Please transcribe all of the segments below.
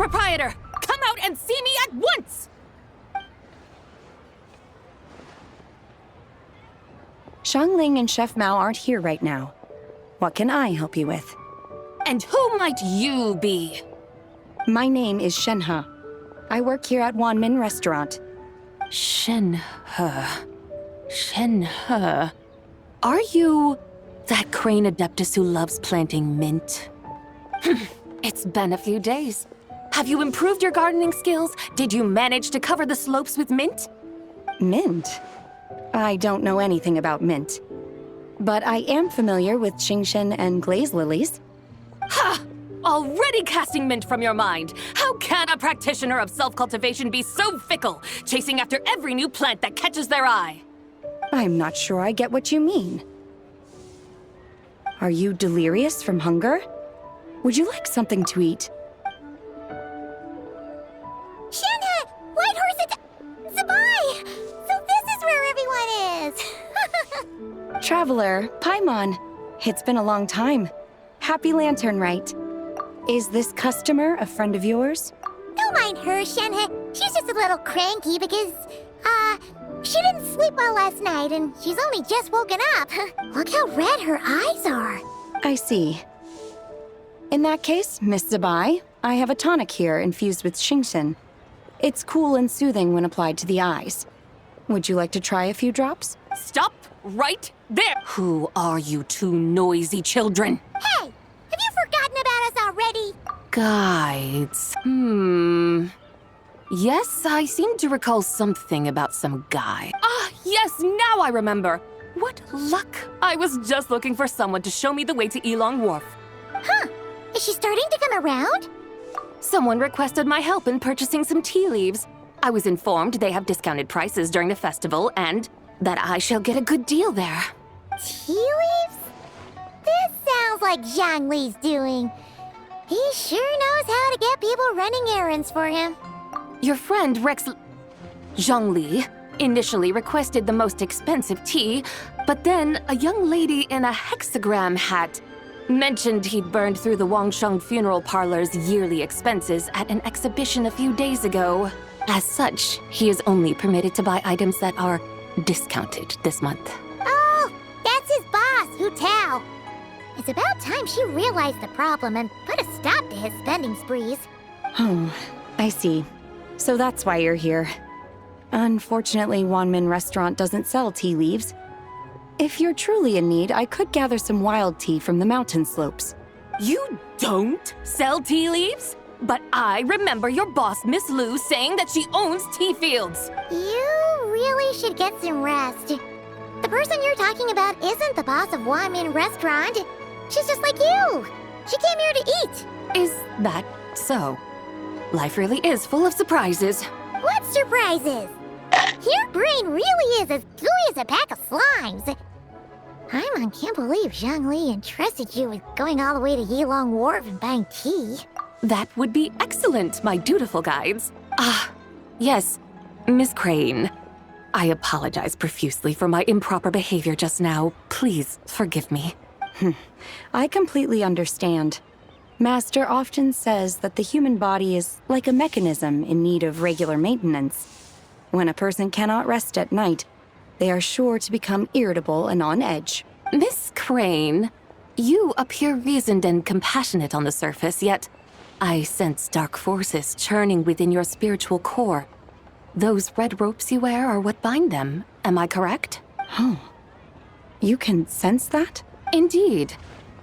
proprietor! Come out and see me at once! Xiangling and Chef Mao aren't here right now. What can I help you with? And who might you be? My name is Shenhe. I work here at Wanmin Restaurant. Shenhe. Shenhe. Are you that crane adeptus who loves planting mint? It's been a few days. Have you improved your gardening skills? Did you manage to cover the slopes with mint? Mint? I don't know anything about mint. But I am familiar with Qingshen and glaze lilies. Ha! Already casting mint from your mind. How can a practitioner of self-cultivation be so fickle, chasing after every new plant that catches their eye? I'm not sure I get what you mean. Are you delirious from hunger? Would you like something to eat? Shenhe! Whitehorse Zabai! So this is where everyone is! Traveler, Paimon. It's been a long time. Happy Lanternlit. Is this customer a friend of yours? Don't mind her, Shenhe. She's just a little cranky because, she didn't sleep well last night and she's only just woken up. Look how red her eyes are. I see. In that case, Miss Zabai, I have a tonic here infused with Qingshen. It's cool and soothing when applied to the eyes. Would you like to try a few drops? Stop right there! Who are you two noisy children? Hey! Have you forgotten about us already? Guides. Yes, I seem to recall something about some guy. Ah, yes, now I remember. What luck! I was just looking for someone to show me the way to Elong Wharf. Huh. Is she starting to come around? Someone requested my help in purchasing some tea leaves. I was informed they have discounted prices during the festival and that I shall get a good deal there. Tea leaves? This sounds like Zhang Li's doing. He sure knows how to get people running errands for him. Your friend Rex Zhongli initially requested the most expensive tea, but then a young lady in a hexagram hat mentioned he'd burned through the Wangsheng funeral parlor's yearly expenses at an exhibition a few days ago. As such, he is only permitted to buy items that are discounted this month. Oh, that's his boss, Hu Tao. It's about time she realized the problem and put a stop to his spending sprees. Oh, I see. So that's why you're here. Unfortunately, Wanmin Restaurant doesn't sell tea leaves. If you're truly in need, I could gather some wild tea from the mountain slopes. You don't sell tea leaves? But I remember your boss, Miss Lu, saying that she owns tea fields. You really should get some rest. The person you're talking about isn't the boss of Wanmin Restaurant. She's just like you. She came here to eat. Is that so? Life really is full of surprises. What surprises? Your brain really is as gooey as a pack of slimes. Paimon can't believe Zhang Li entrusted you with going all the way to Yilong Wharf and buying tea. That would be excellent, my dutiful guides. Yes, Miss Crane. I apologize profusely for my improper behavior just now. Please forgive me. I completely understand. Master often says that the human body is like a mechanism in need of regular maintenance. When a person cannot rest at night, they are sure to become irritable and on edge. Miss Crane, you appear reasoned and compassionate on the surface, yet I sense dark forces churning within your spiritual core. Those red ropes you wear are what bind them, am I correct? Oh. You can sense that? Indeed.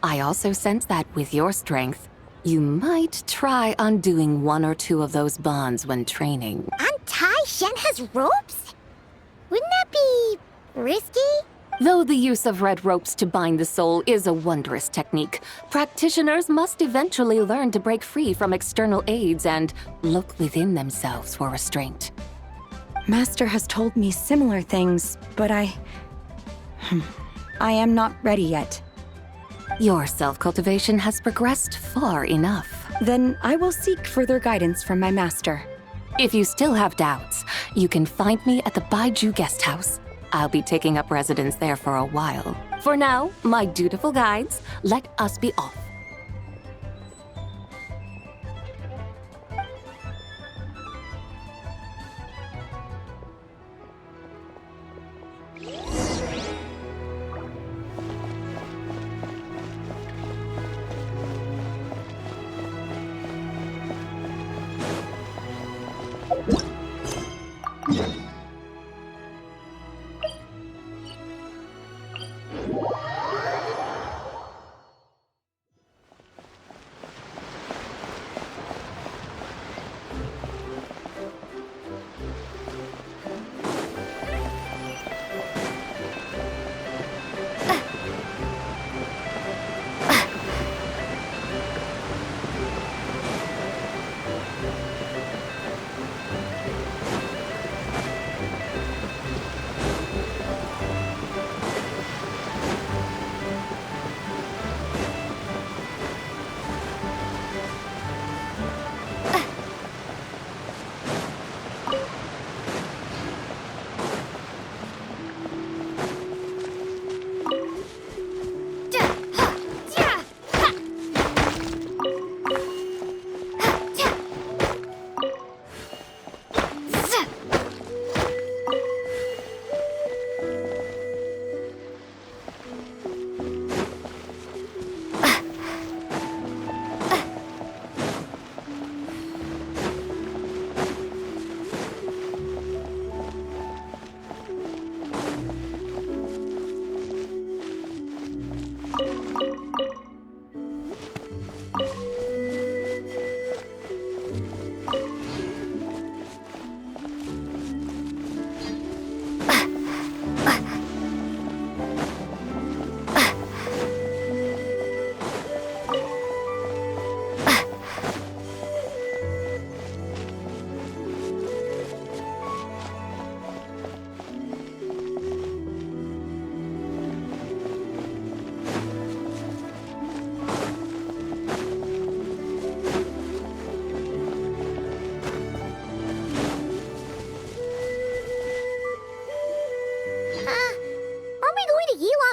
I also sense that with your strength, you might try undoing one or two of those bonds when training. Untie Shenhe's ropes? Wouldn't that be risky? Though the use of red ropes to bind the soul is a wondrous technique, practitioners must eventually learn to break free from external aids and look within themselves for restraint. Master has told me similar things, but I am not ready yet. Your self-cultivation has progressed far enough. Then I will seek further guidance from my master. If you still have doubts, you can find me at the Baiju Guest House. I'll be taking up residence there for a while. For now, my dutiful guides, let us be off.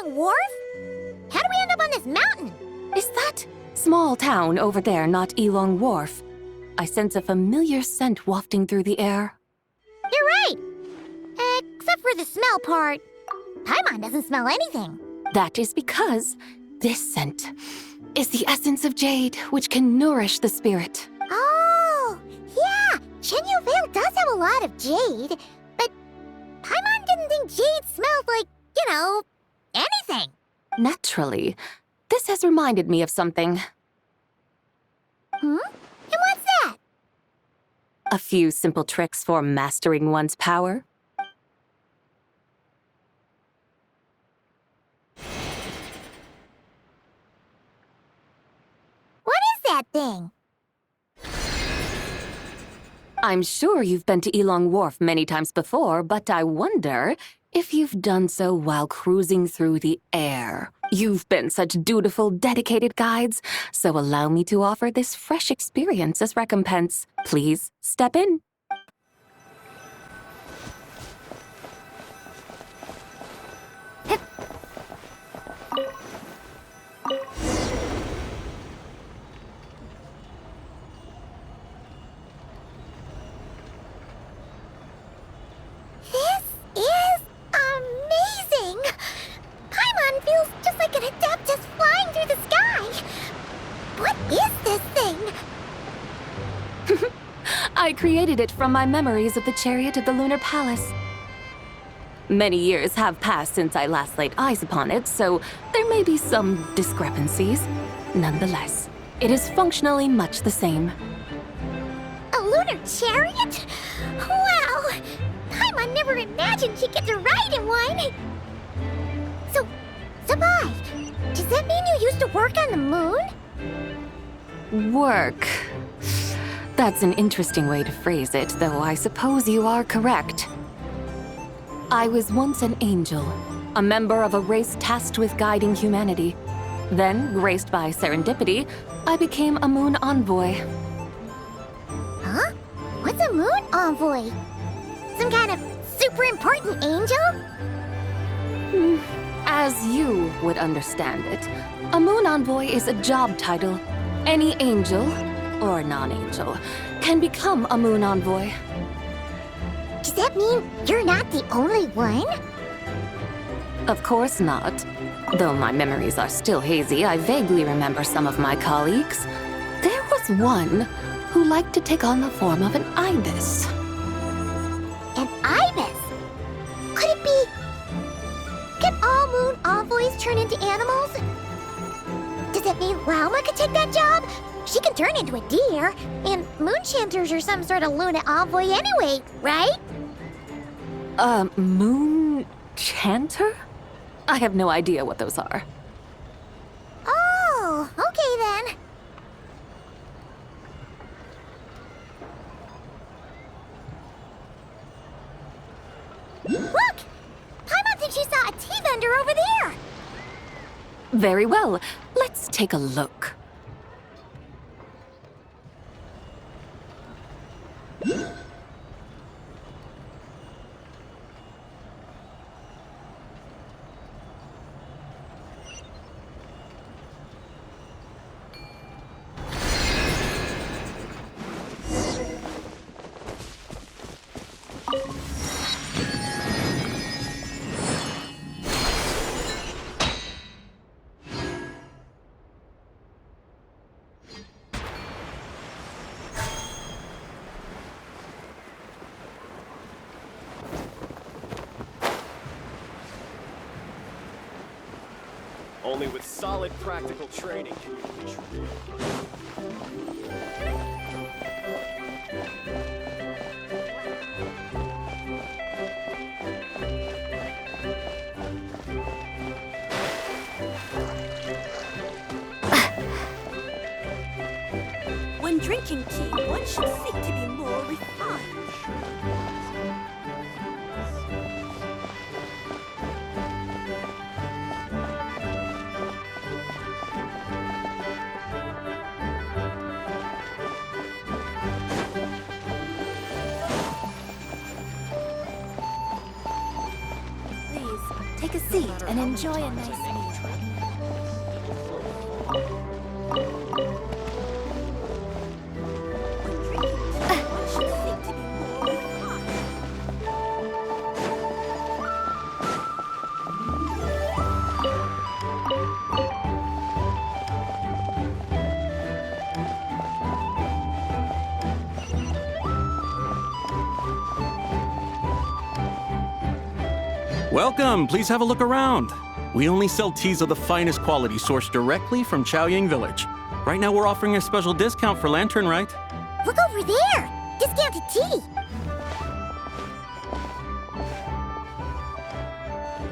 Wharf? How do we end up on this mountain? Is that small town over there not Elong Wharf? I sense a familiar scent wafting through the air. You're right! Except for the smell part. Paimon doesn't smell anything. That is because this scent is the essence of jade, which can nourish the spirit. Oh, yeah! Shenyu Vale does have a lot of jade, but Paimon didn't think jade smelled like, anything. Naturally, this has reminded me of something. And what's that? A few simple tricks for mastering one's power. What is that thing? I'm sure you've been to Elong Wharf many times before, but I wonder if you've done so while cruising through the air. You've been such dutiful, dedicated guides, so allow me to offer this fresh experience as recompense. Please, step in. I created it from my memories of the chariot of the Lunar Palace. Many years have passed since I last laid eyes upon it, so there may be some discrepancies. Nonetheless, it is functionally much the same. A lunar chariot? Wow! Paimon never imagined she'd get to ride in one! So, Sabai, does that mean you used to work on the moon? Work. That's an interesting way to phrase it, though I suppose you are correct. I was once an angel, a member of a race tasked with guiding humanity. Then, graced by serendipity, I became a moon envoy. Huh? What's a moon envoy? Some kind of super important angel? As you would understand it, a moon envoy is a job title. Any angel, or non-angel, can become a moon envoy. Does that mean you're not the only one? Of course not. Though my memories are still hazy, I vaguely remember some of my colleagues. There was one who liked to take on the form of an ibis. An ibis? Could it be... Can all moon envoys turn into animals? Does that mean Lauma could take that job? She can turn into a deer, and moon chanters are some sort of Luna envoy anyway, right? Moon chanter? I have no idea what those are. Oh, okay then. Look! Paimon thinks she saw a tea vendor over there! Very well. Let's take a look. Only with solid practical training can you reach real. When drinking tea, one should seek to be more refined. Please, take a seat and enjoy a nice meal. Welcome, please have a look around. We only sell teas of the finest quality sourced directly from Chaoying Village. Right now we're offering a special discount for Lanternlit. Look over there! Discounted tea!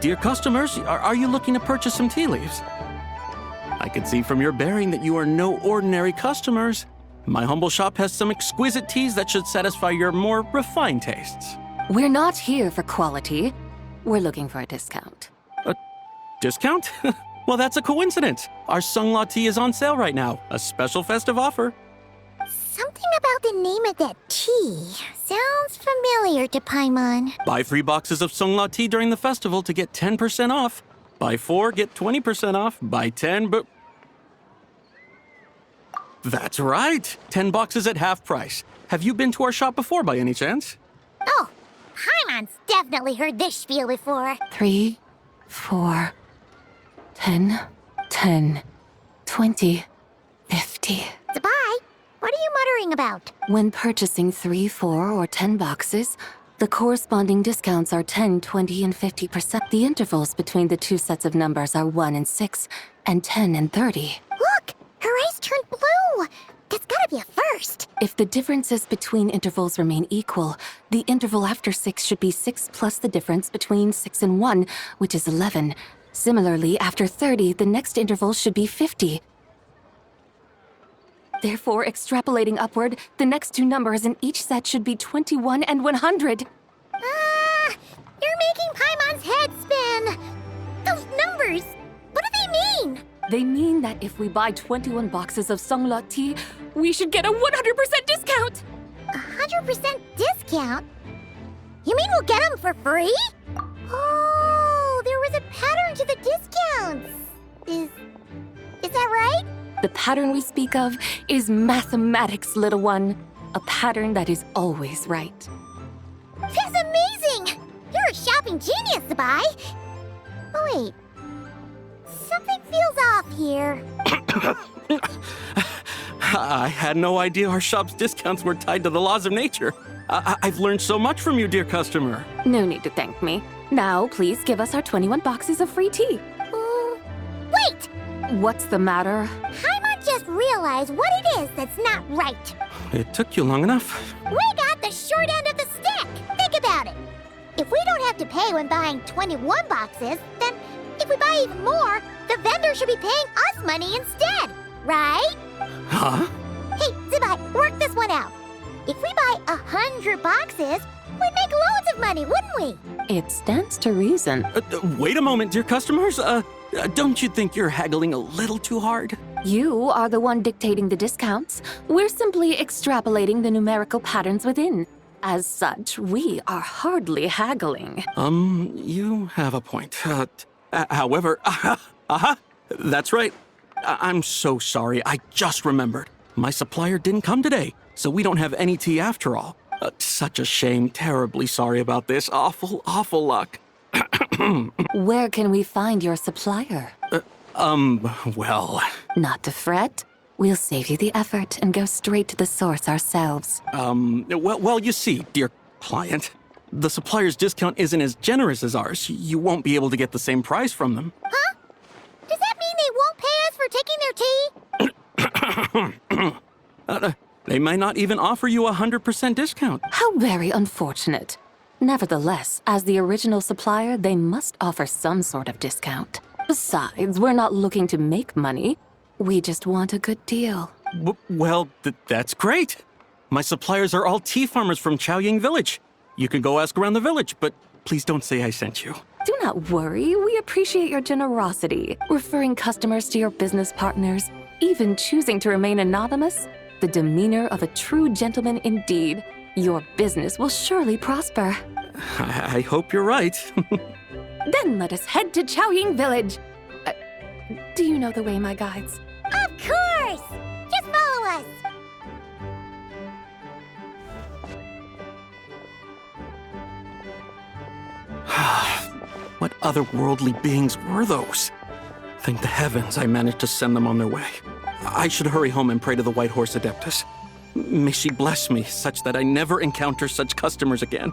Dear customers, are you looking to purchase some tea leaves? I can see from your bearing that you are no ordinary customers. My humble shop has some exquisite teas that should satisfy your more refined tastes. We're not here for quality. We're looking for a discount. A discount? Well, that's a coincidence. Our Sunglaw tea is on sale right now. A special festive offer. Something about the name of that tea sounds familiar to Paimon. Buy 3 boxes of Sunglaw tea during the festival to get 10% off. Buy 4, get 20% off. Buy 10, but... That's right. 10 boxes at half price. Have you been to our shop before by any chance? Oh, Paimon's definitely heard this spiel before. 3, 4, 10, 10, 20, 50. Zabai, what are you muttering about? When purchasing 3, 4, or 10 boxes, the corresponding discounts are 10, 20, and 50%. The intervals between the two sets of numbers are 1 and 6, and 10 and 30. Look, her eyes turned blue. That's gotta be a first. If the differences between intervals remain equal, the interval after 6 should be 6 plus the difference between 6 and 1, which is 11. Similarly, after 30, the next interval should be 50. Therefore, extrapolating upward, the next two numbers in each set should be 21 and 100. Ah, you're making Paimon's head spin. Those numbers, what do they mean? They mean that if we buy 21 boxes of Sunglaw tea, we should get a 100% discount! 100% discount? You mean we'll get them for free? Oh, there was a pattern to the discounts. Is that right? The pattern we speak of is mathematics, little one. A pattern that is always right. That's amazing! You're a shopping genius, Zabai. Oh, wait. Something feels off here. I had no idea our shop's discounts were tied to the laws of nature. I've learned so much from you, dear customer. No need to thank me. Now, please give us our 21 boxes of free tea. Wait! What's the matter? Paimon just realized what it is that's not right. It took you long enough. We got the short end of the stick. Think about it. If we don't have to pay when buying 21 boxes, then if we buy even more, the vendor should be paying us money instead, right? Huh? Hey, Zibai, work this one out. If we buy 100 boxes, we'd make loads of money, wouldn't we? It stands to reason. Wait a moment, dear customers. Don't you think you're haggling a little too hard? You are the one dictating the discounts. We're simply extrapolating the numerical patterns within. As such, we are hardly haggling. You have a point. However, that's right. I'm so sorry. I just remembered. My supplier didn't come today, so we don't have any tea after all. Such a shame. Terribly sorry about this. Awful luck. Where can we find your supplier? Well... Not to fret. We'll save you the effort and go straight to the source ourselves. Well, you see, dear client, the supplier's discount isn't as generous as ours. You won't be able to get the same price from them. Huh? Does that mean they won't pay us for taking their tea? They might not even offer you 100% discount. How very unfortunate. Nevertheless, as the original supplier, they must offer some sort of discount. Besides, we're not looking to make money. We just want a good deal. Well, that's great. My suppliers are all tea farmers from Chaoying Village. You can go ask around the village, but please don't say I sent you. Do not worry. We appreciate your generosity, referring customers to your business partners, even choosing to remain anonymous. The demeanor of a true gentleman indeed. Your business will surely prosper. I hope you're right. Then let us head to Chaoying Village. Do you know the way, my guides? Of course! Just follow us! What otherworldly beings were those? Thank the heavens I managed to send them on their way. I should hurry home and pray to the White Horse Adeptus. May she bless me such that I never encounter such customers again.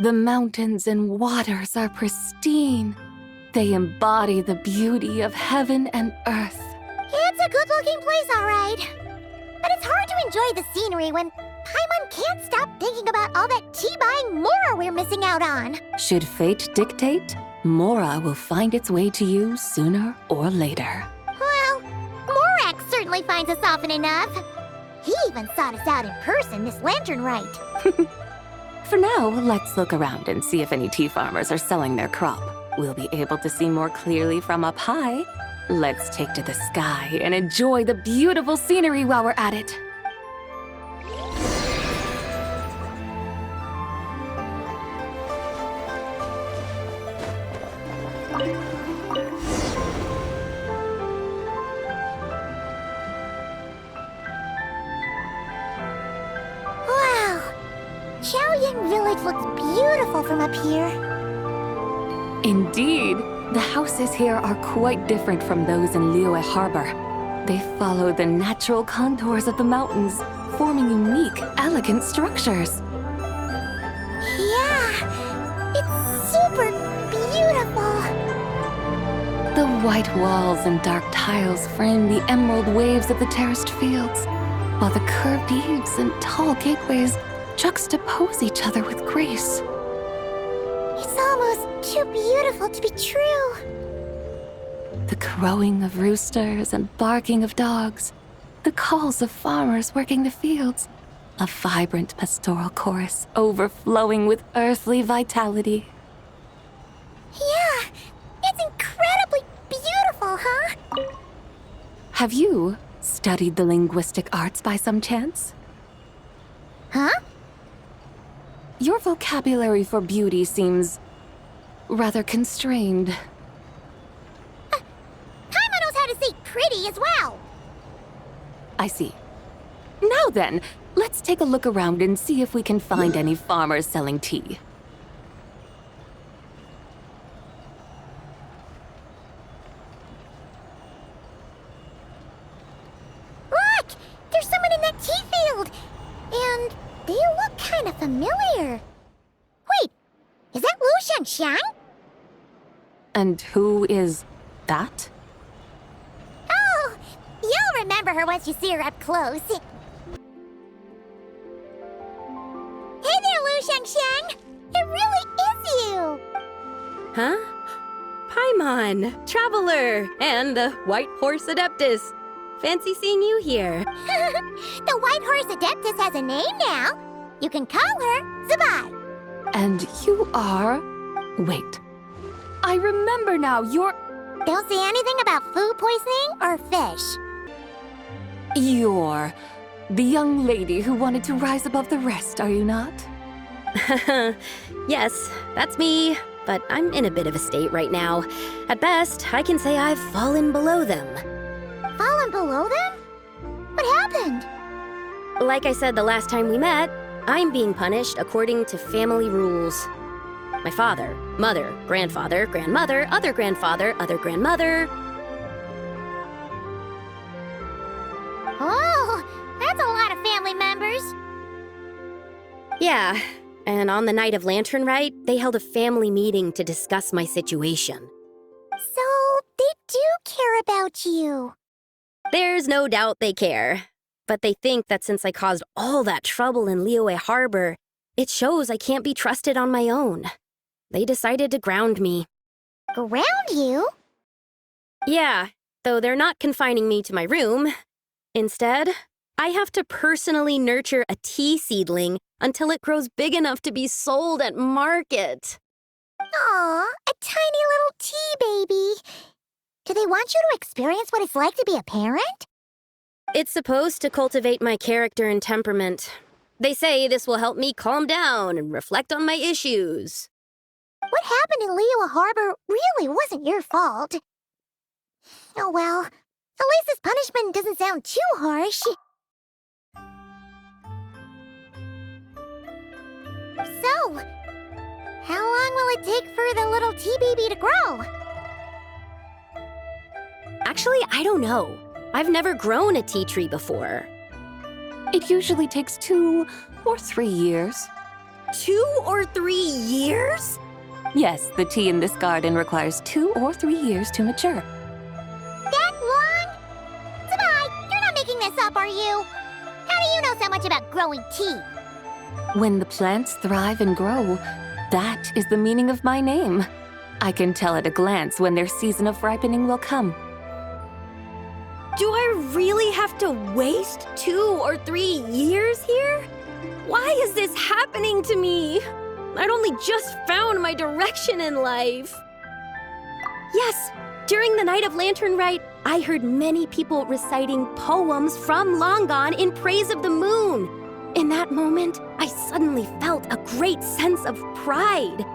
The mountains and waters are pristine. They embody the beauty of heaven and earth. It's a good-looking place, all right. But it's hard to enjoy the scenery when Paimon can't stop thinking about all that tea-buying Mora we're missing out on. Should fate dictate, Mora will find its way to you sooner or later. Well, Morak certainly finds us often enough. He even sought us out in person this Lanternlit. For now, let's look around and see if any tea farmers are selling their crop. We'll be able to see more clearly from up high. Let's take to the sky and enjoy the beautiful scenery while we're at it. Chaoying Village looks beautiful from up here. Indeed, the houses here are quite different from those in Liyue Harbor. They follow the natural contours of the mountains, forming unique, elegant structures. Yeah, it's super beautiful. The white walls and dark tiles frame the emerald waves of the terraced fields, while the curved eaves and tall gateways juxtapose each other with grace. It's almost too beautiful to be true. The crowing of roosters and barking of dogs, the calls of farmers working the fields, a vibrant pastoral chorus overflowing with earthly vitality. Yeah, it's incredibly beautiful, huh? Have you studied the linguistic arts by some chance? Huh? Your vocabulary for beauty seems rather constrained. Paimon knows how to say pretty as well. I see. Now then, let's take a look around and see if we can find any farmers selling tea. Look! There's someone in that tea field! And they look kind of familiar. Wait, is that Lu Shangxiang? And who is that? Oh, you'll remember her once you see her up close. Hey there, Lu Shangxiang! It really is you! Huh? Paimon, Traveler, and the White Horse Adeptus. Fancy seeing you here. The White Horse Adeptus has a name now. You can call her Zabai. And you are... Wait. I remember now, you're... Don't say anything about food poisoning or fish. You're... the young lady who wanted to rise above the rest, are you not? Yes, that's me, but I'm in a bit of a state right now. At best, I can say I've fallen below them. Fallen below them? What happened? Like I said the last time we met, I'm being punished according to family rules. My father, mother, grandfather, grandmother, other grandfather, other grandmother. Oh, that's a lot of family members. Yeah, and on the night of Lantern Rite, they held a family meeting to discuss my situation. So, they do care about you. There's no doubt they care. But they think that since I caused all that trouble in Liyue Harbor, it shows I can't be trusted on my own. They decided to ground me. Ground you? Yeah, though they're not confining me to my room. Instead, I have to personally nurture a tea seedling until it grows big enough to be sold at market. Aw, a tiny little tea baby. Do they want you to experience what it's like to be a parent? It's supposed to cultivate my character and temperament. They say this will help me calm down and reflect on my issues. What happened in Liyue Harbor really wasn't your fault. Oh well, at least this punishment doesn't sound too harsh. So, how long will it take for the little tea baby to grow? Actually, I don't know. I've never grown a tea tree before. It usually takes 2 or 3 years. 2 or 3 years? Yes, the tea in this garden requires 2 or 3 years to mature. That long? Zabai, you're not making this up, are you? How do you know so much about growing tea? When the plants thrive and grow, that is the meaning of my name. I can tell at a glance when their season of ripening will come. Do I really have to waste 2 or 3 years here? Why is this happening to me? I'd only just found my direction in life. Yes, during the night of Lantern Rite, I heard many people reciting poems from long gone in praise of the moon. In that moment, I suddenly felt a great sense of pride.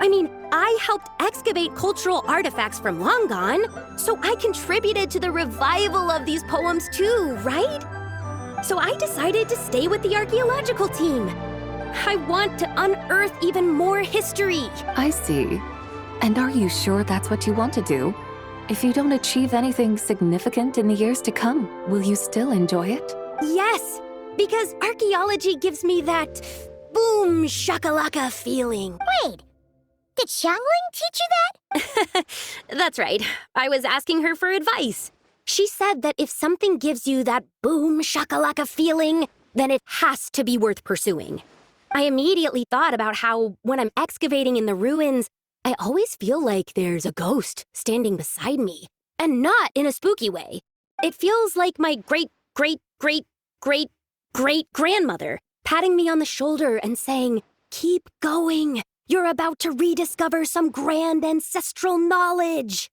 I mean, I helped excavate cultural artifacts from long gone, so I contributed to the revival of these poems too, right? So I decided to stay with the archaeological team. I want to unearth even more history. I see. And are you sure that's what you want to do? If you don't achieve anything significant in the years to come, will you still enjoy it? Yes, because archaeology gives me that boom shakalaka feeling. Wait, did Xiangling teach you that? That's right. I was asking her for advice. She said that if something gives you that boom shakalaka feeling, then it has to be worth pursuing. I immediately thought about how, when I'm excavating in the ruins, I always feel like there's a ghost standing beside me. And not in a spooky way. It feels like my great-great-great-great-great-grandmother patting me on the shoulder and saying, "Keep going. You're about to rediscover some grand ancestral knowledge."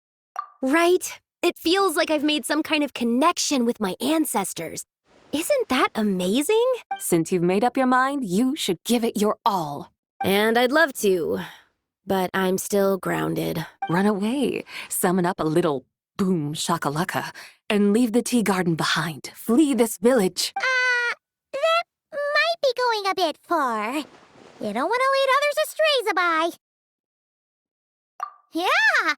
Right? It feels like I've made some kind of connection with my ancestors. Isn't that amazing? Since you've made up your mind, you should give it your all. And I'd love to, but I'm still grounded. Run away, summon up a little boom shakalaka, and leave the tea garden behind. Flee this village. That might be going a bit far. You don't want to lead others astray, Zabai. Yeah!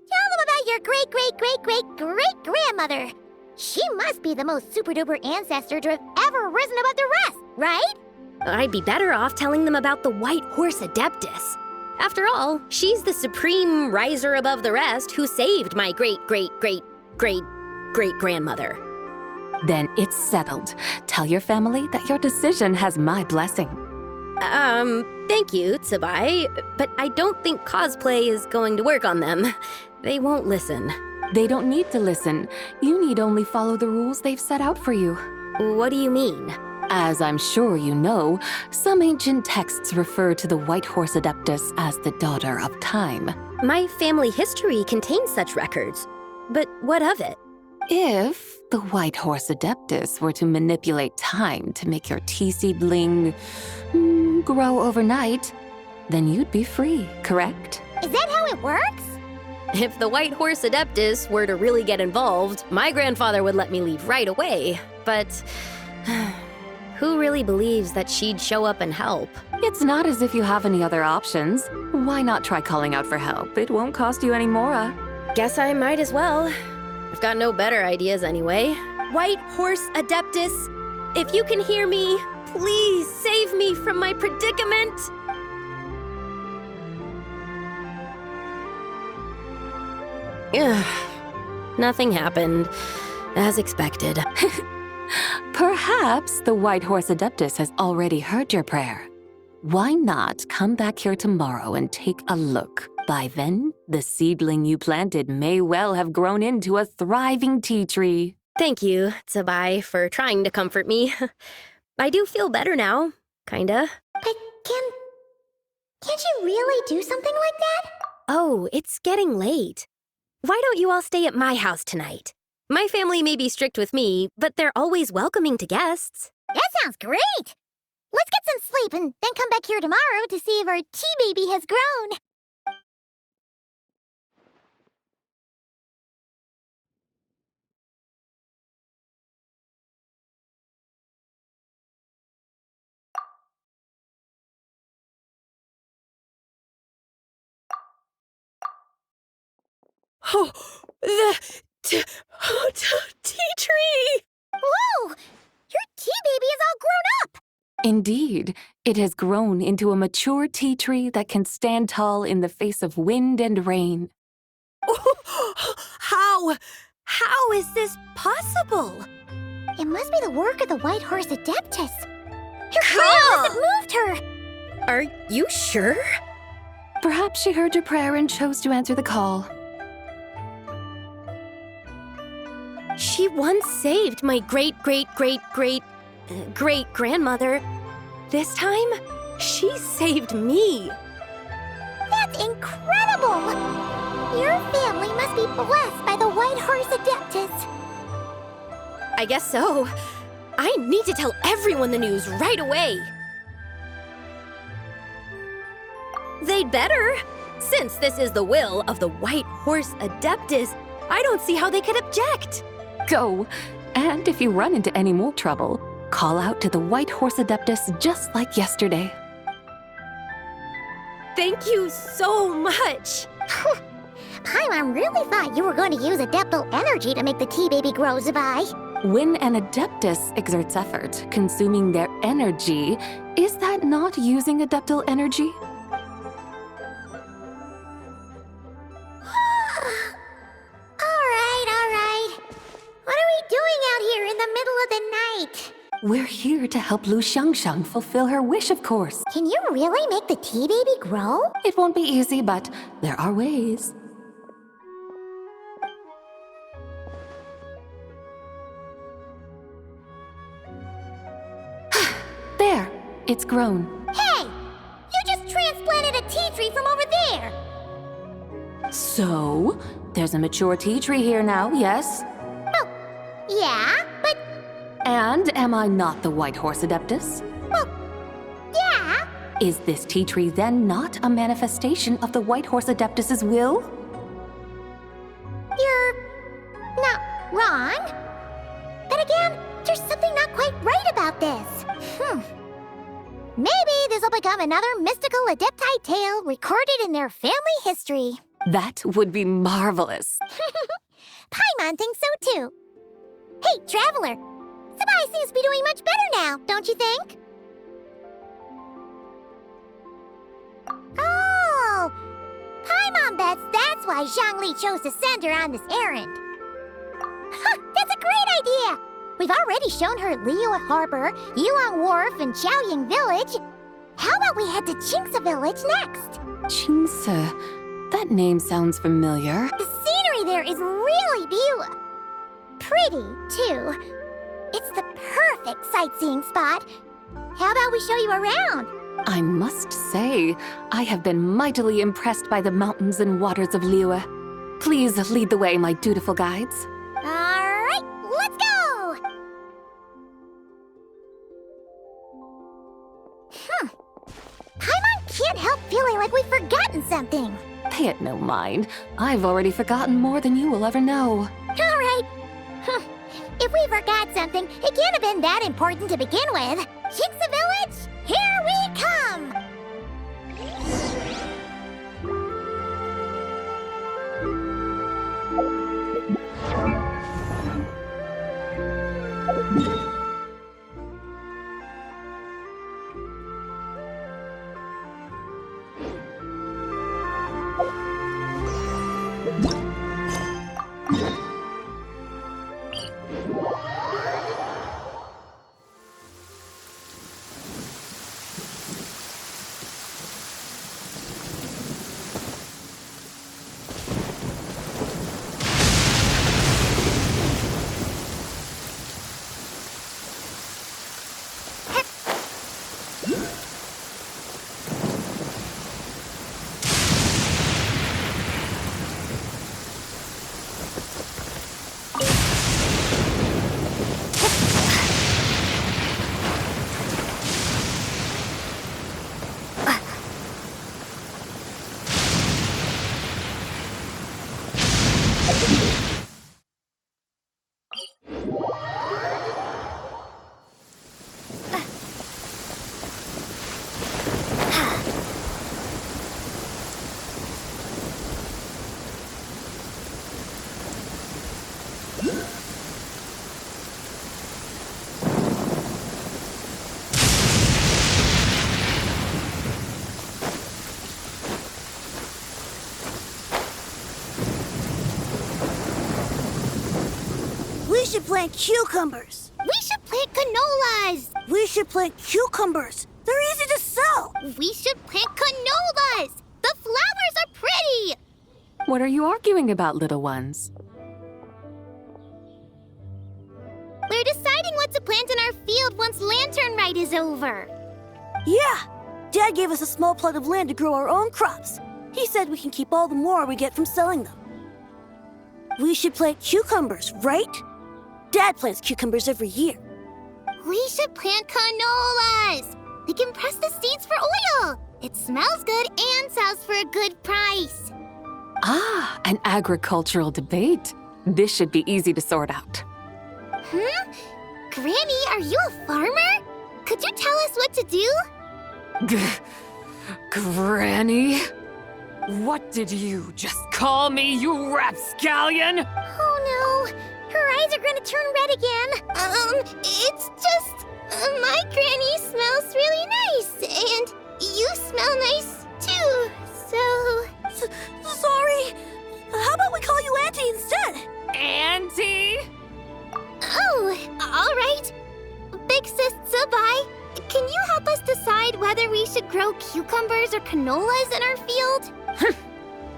Tell them about your great-great-great-great-great-grandmother. She must be the most super-duper ancestor to have ever risen above the rest, right? I'd be better off telling them about the White Horse Adeptus. After all, she's the supreme riser above the rest who saved my great-great-great-great-great-grandmother. Then it's settled. Tell your family that your decision has my blessing. Thank you, Tsubai, but I don't think cosplay is going to work on them. They won't listen. They don't need to listen. You need only follow the rules they've set out for you. What do you mean? As I'm sure you know, some ancient texts refer to the White Horse Adeptus as the daughter of time. My family history contains such records. But what of it? If the White Horse Adeptus were to manipulate time to make your tea seedling grow overnight, then you'd be free, correct? Is that how it works? If the White Horse Adeptus were to really get involved, my grandfather would let me leave right away. But who really believes that she'd show up and help? It's not as if you have any other options. Why not try calling out for help? It won't cost you any more. Guess I might as well. I've got no better ideas anyway. White Horse Adeptus, if you can hear me, please save me from my predicament. Ugh. Nothing happened, as expected. Perhaps the White Horse Adeptus has already heard your prayer. Why not come back here tomorrow and take a look? By then, the seedling you planted may well have grown into a thriving tea tree. Thank you, Tsubai, for trying to comfort me. I do feel better now, kinda. But can't you really do something like that? Oh, it's getting late. Why don't you all stay at my house tonight? My family may be strict with me, but they're always welcoming to guests. That sounds great! Let's get some sleep and then come back here tomorrow to see if our tea baby has grown. Oh, the tea tree! Whoa! Your tea baby is all grown up! Indeed, it has grown into a mature tea tree that can stand tall in the face of wind and rain. How is this possible? It must be the work of the White Horse Adeptus. Her prayer must have moved her! Are you sure? Perhaps she heard your prayer and chose to answer the call. She once saved my great-great-great-great-great-grandmother. This time, she saved me. That's incredible! Your family must be blessed by the White Horse Adeptus. I guess so. I need to tell everyone the news right away. They'd better. Since this is the will of the White Horse Adeptus, I don't see how they could object. Go! And if you run into any more trouble, call out to the White Horse Adeptus just like yesterday. Thank you so much. Paimon really thought you were going to use Adeptal energy to make the tea baby grow, Zabai. When an Adeptus exerts effort, consuming their energy, is that not using Adeptal energy? Alright. What are we doing out here in the middle of the night? We're here to help Lu Xiangxiang fulfill her wish, of course. Can you really make the tea baby grow? It won't be easy, but there are ways. There! It's grown. Hey! You just transplanted a tea tree from over there! So, there's a mature tea tree here now, yes? Yeah, but And am I not the White Horse Adeptus? yeah. Is this tea tree then not a manifestation of the White Horse Adeptus's will? You're not wrong. But again, there's something not quite right about this. Maybe this will become another mystical Adepti tale recorded in their family history. That would be marvelous. Paimon thinks so too. Hey, Traveler! Sabai seems to be doing much better now, don't you think? Oh! Paimon bets that's why Zhongli chose to send her on this errand. That's a great idea! We've already shown her Liyue Harbor, Yulong Wharf, and Xiaoying Village. How about we head to Qingce Village next? Qingce. That name sounds familiar. The scenery there is really beautiful. Pretty, too. It's the perfect sightseeing spot. How about we show you around? I must say, I have been mightily impressed by the mountains and waters of Liyue. Please lead the way, my dutiful guides. All right, let's go! Paimon can't help feeling like we've forgotten something. Pay it no mind. I've already forgotten more than you will ever know. All right. If we forgot something, it can't have been that important to begin with. Qingce Village, here we come! We should plant cucumbers. We should plant canolas! We should plant cucumbers. They're easy to sell. We should plant canolas! The flowers are pretty! What are you arguing about, little ones? We're deciding what to plant in our field once Lanternlit is over. Yeah. Dad gave us a small plot of land to grow our own crops. He said we can keep all the more we get from selling them. We should plant cucumbers, right? Dad plants cucumbers every year. We should plant canolas! We can press the seeds for oil! It smells good and sells for a good price. Ah, an agricultural debate. This should be easy to sort out. Granny, are you a farmer? Could you tell us what to do? Granny? What did you just call me, you rapscallion? Oh no, her eyes are gonna turn red again. It's just, my granny smells really nice, and you smell nice too, so... Sorry. How about we call you Auntie instead? Auntie? Oh, all right. Big Sis Sabai, can you help us decide whether we should grow cucumbers or canolas in our field?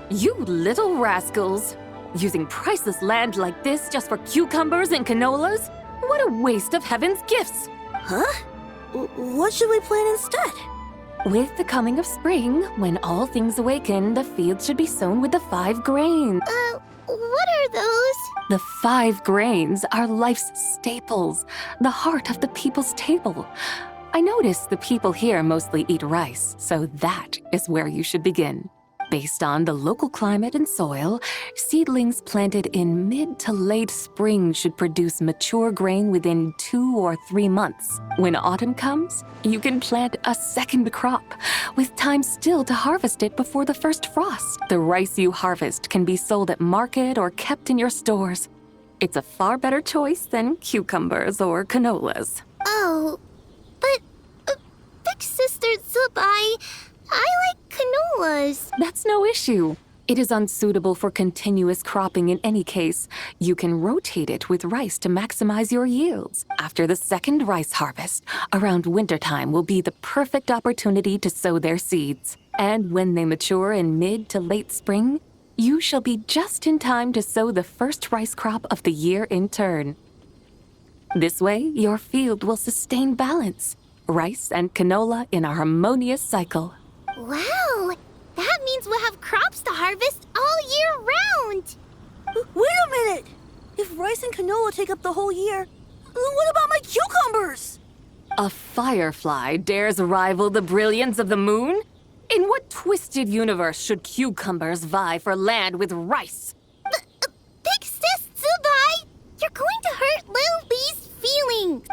You little rascals. Using priceless land like this just for cucumbers and canolas? What a waste of heaven's gifts. Huh? What should we plant instead? With the coming of spring, when all things awaken, the fields should be sown with the 5 grains. What are those? The 5 grains are life's staples, the heart of the people's table. I notice the people here mostly eat rice, so that is where you should begin. Based on the local climate and soil, seedlings planted in mid to late spring should produce mature grain within 2 or 3 months. When autumn comes, you can plant a second crop, with time still to harvest it before the first frost. The rice you harvest can be sold at market or kept in your stores. It's a far better choice than cucumbers or canolas. Oh, but Big Sister Zubai, I like canolas. That's no issue. It is unsuitable for continuous cropping in any case. You can rotate it with rice to maximize your yields. After the second rice harvest, around wintertime will be the perfect opportunity to sow their seeds. And when they mature in mid to late spring, you shall be just in time to sow the first rice crop of the year in turn. This way, your field will sustain balance. Rice and canola in a harmonious cycle. Wow, that means we'll have crops to harvest all year round. Wait a minute! If rice and canola take up the whole year, what about my cucumbers? A firefly dares rival the brilliance of the moon? In what twisted universe should cucumbers vie for land with rice? Big Sis Zubai, you're going to hurt Lil Lee's feelings.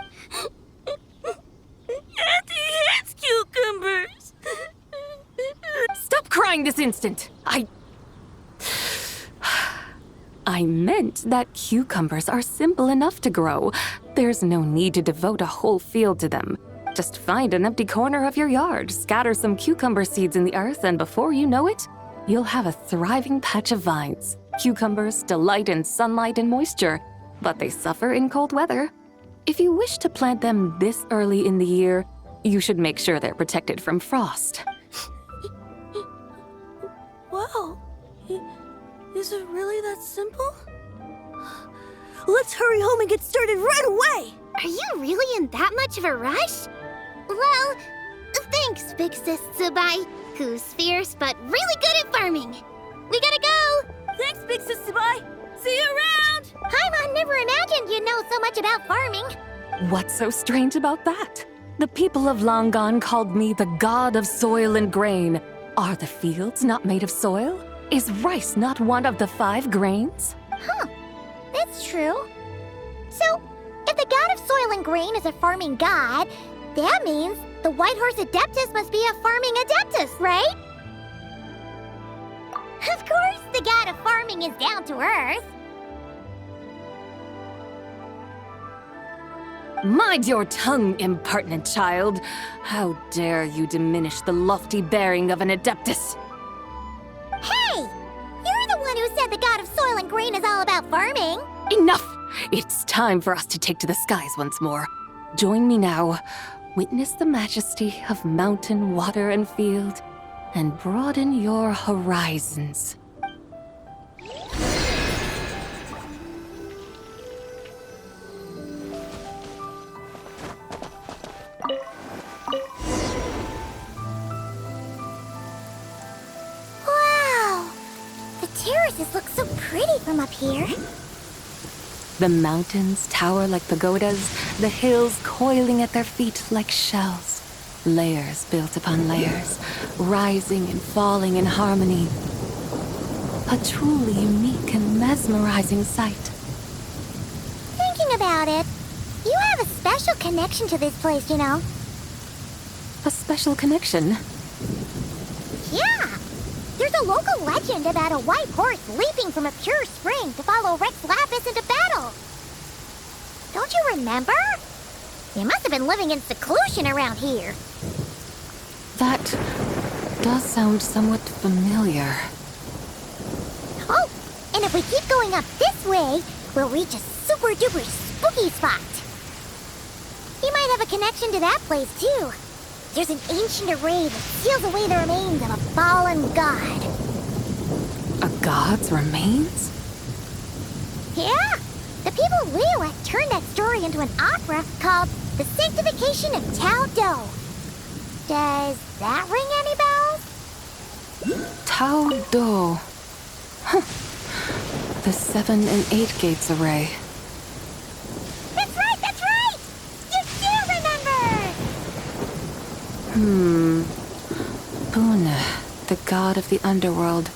Auntie hates cucumbers! Stop crying this instant! I meant that cucumbers are simple enough to grow. There's no need to devote a whole field to them. Just find an empty corner of your yard, scatter some cucumber seeds in the earth, and before you know it, you'll have a thriving patch of vines. Cucumbers delight in sunlight and moisture, but they suffer in cold weather. If you wish to plant them this early in the year, you should make sure they're protected from frost. Wow. Is it really that simple? Let's hurry home and get started right away! Are you really in that much of a rush? Well, thanks, Big Sis Zubai, who's fierce but really good at farming. We gotta go! Thanks, Big Sis Zubai! See you around! Paimon never imagined you'd know so much about farming. What's so strange about that? The people of long gone called me the god of soil and grain. Are the fields not made of soil? Is rice not one of the 5 grains? That's true. So, if the god of soil and grain is a farming god, that means the White Horse Adeptus must be a farming adeptus, right? Of course, the god of farming is down to earth. Mind your tongue, impertinent child. How dare you diminish the lofty bearing of an adeptus? Hey! You're the one who said the god of soil and grain is all about farming. Enough! It's time for us to take to the skies once more. Join me now. Witness the majesty of mountain, water, and field, and broaden your horizons. Wow! The terraces look so pretty from up here. The mountains tower like pagodas, the hills coiling at their feet like shells. Layers built upon layers, rising and falling in harmony. A truly unique and mesmerizing sight. Thinking about it, you have a special connection to this place, you know. A special connection. Yeah! There's a local legend about a white horse leaping from a pure spring to follow Rex Lapis into battle. Don't you remember? You must have been living in seclusion around here. That does sound somewhat familiar. Oh, and if we keep going up this way, we'll reach a super duper spooky spot. You might have a connection to that place too. There's an ancient array that seals away the remains of a fallen god. A god's remains? Yeah! The people of Liyue turned that story into an opera called The Sanctification of Tao Do. Does that ring any bells? Tao Do. Huh. The 7 and 8 gates array. That's right, that's right! You do remember! Buna, the god of the underworld,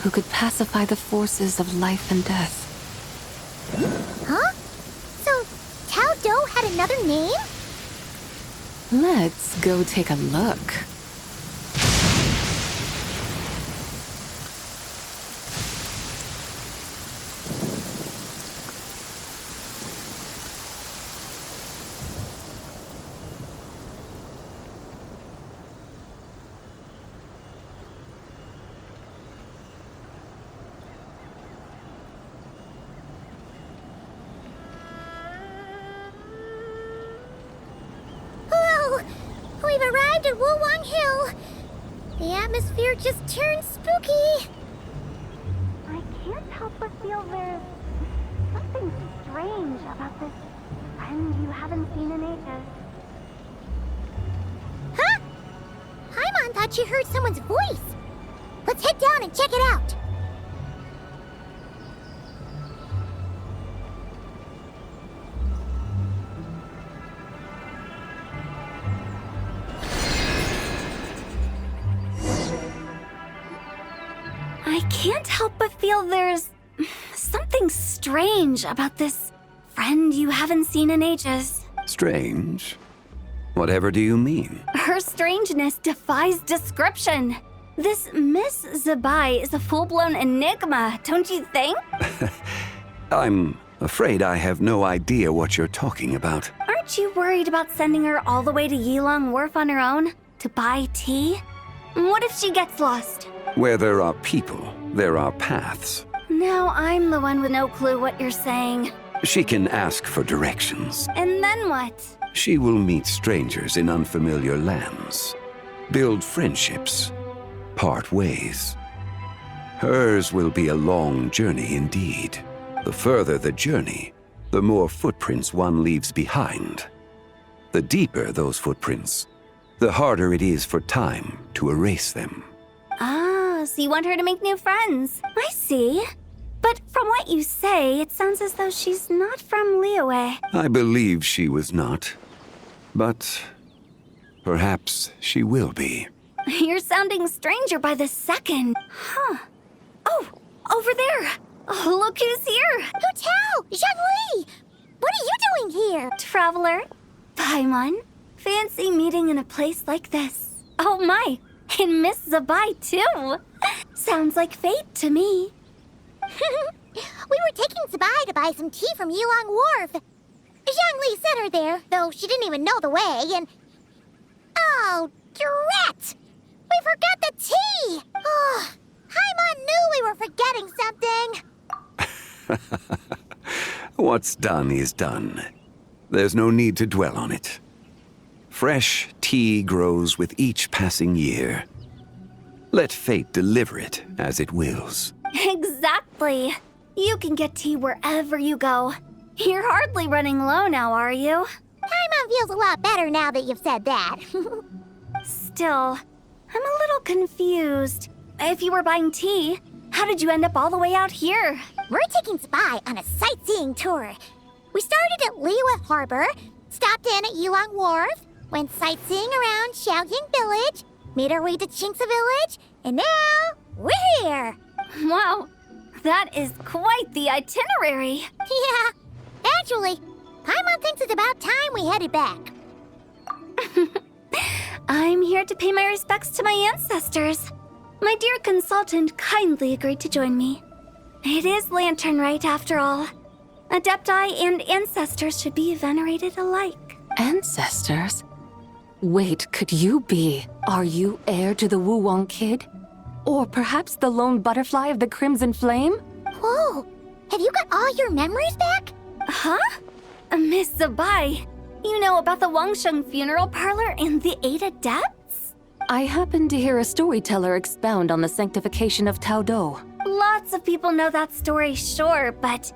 who could pacify the forces of life and death. Huh? So, Tao Do had another name? Let's go take a look. Hello! We've arrived at Wulwang Hill. The atmosphere just turned spooky. I can't help but feel there's something strange about this friend you haven't seen in ages. Huh? Paimon thought she heard someone's voice. Let's head down and check it out. I can't help but feel there's something strange about this friend you haven't seen in ages. Strange? Whatever do you mean? Her strangeness defies description. This Miss Zabai is a full-blown enigma, don't you think? I'm afraid I have no idea what you're talking about. Aren't you worried about sending her all the way to Yilong Wharf on her own to buy tea? What if she gets lost? Where there are people, there are paths. Now I'm the one with no clue what you're saying. She can ask for directions. And then what? She will meet strangers in unfamiliar lands, build friendships, part ways. Hers will be a long journey indeed. The further the journey, the more footprints one leaves behind. The deeper those footprints, the harder it is for time to erase them. Ah, so you want her to make new friends. I see. But from what you say, it sounds as though she's not from Liyue. I believe she was not, but perhaps she will be. You're sounding stranger by the second. Huh. Oh, over there. Oh, look who's here. Hu Tao! Zhongli! What are you doing here? Traveler. Paimon. Fancy meeting in a place like this. Oh my, and Miss Zabai too. Sounds like fate to me. We were taking Zabai to buy some tea from Yilong Wharf. Zhongli sent her there, though she didn't even know the way, and... Oh, drat! We forgot the tea! Oh, Paimon knew we were forgetting something. What's done is done. There's no need to dwell on it. Fresh tea grows with each passing year. Let fate deliver it as it wills. Exactly. You can get tea wherever you go. You're hardly running low now, are you? Paimon feels a lot better now that you've said that. Still, I'm a little confused. If you were buying tea, how did you end up all the way out here? We're taking Zabai on a sightseeing tour. We started at Liyue Harbor, stopped in at Yilong Wharf, went sightseeing around Xiaoying Village, made our way to Qingce Village, and now we're here. Wow, that is quite the itinerary. Yeah, actually, Paimon thinks it's about time we headed back. I'm here to pay my respects to my ancestors. My dear consultant kindly agreed to join me. It is Lanternlit after all. Adepti and ancestors should be venerated alike. Ancestors? Wait, could you be? Are you heir to the Wulwang Kid? Or perhaps the lone butterfly of the Crimson Flame? Whoa, have you got all your memories back? Huh? Miss Zabai, you know about the Wangsheng funeral parlor and the 8 adepts? I happened to hear a storyteller expound on the sanctification of Tao Do. Lots of people know that story, sure, but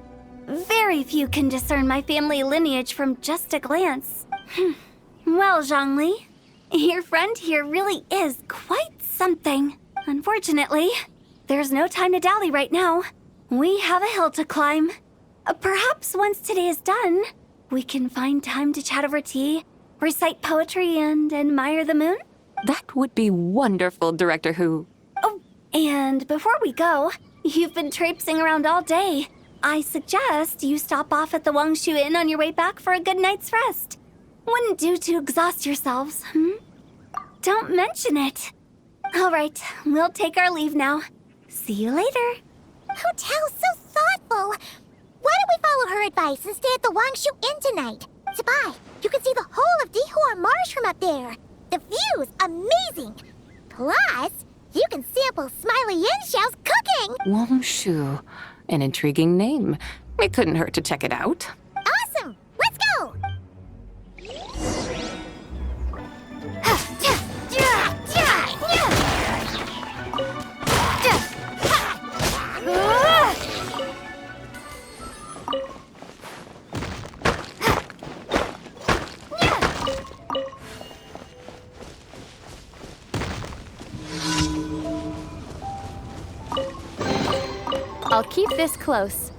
very few can discern my family lineage from just a glance. Well, Zhongli, Your friend here really is quite something. Unfortunately, there's no time to dally right now. We have a hill to climb. Perhaps once today is done, we can find time to chat over tea, recite poetry, and admire the moon? That would be wonderful, Director Who. Oh, and before we go, you've been traipsing around all day. I suggest you stop off at the Wangshu Inn on your way back for a good night's rest. Wouldn't do to exhaust yourselves, Don't mention it. All right, we'll take our leave now. See you later. Hotel's so thoughtful. Why don't we follow her advice and stay at the Wangshu Inn tonight? Sabai, you can see the whole of Dihua Marsh from up there. The view's amazing. Plus, you can sample Smiley Yinxiao's cooking. Wangshu. An intriguing name. It couldn't hurt to check it out. Awesome. Let's go. I'll keep this close.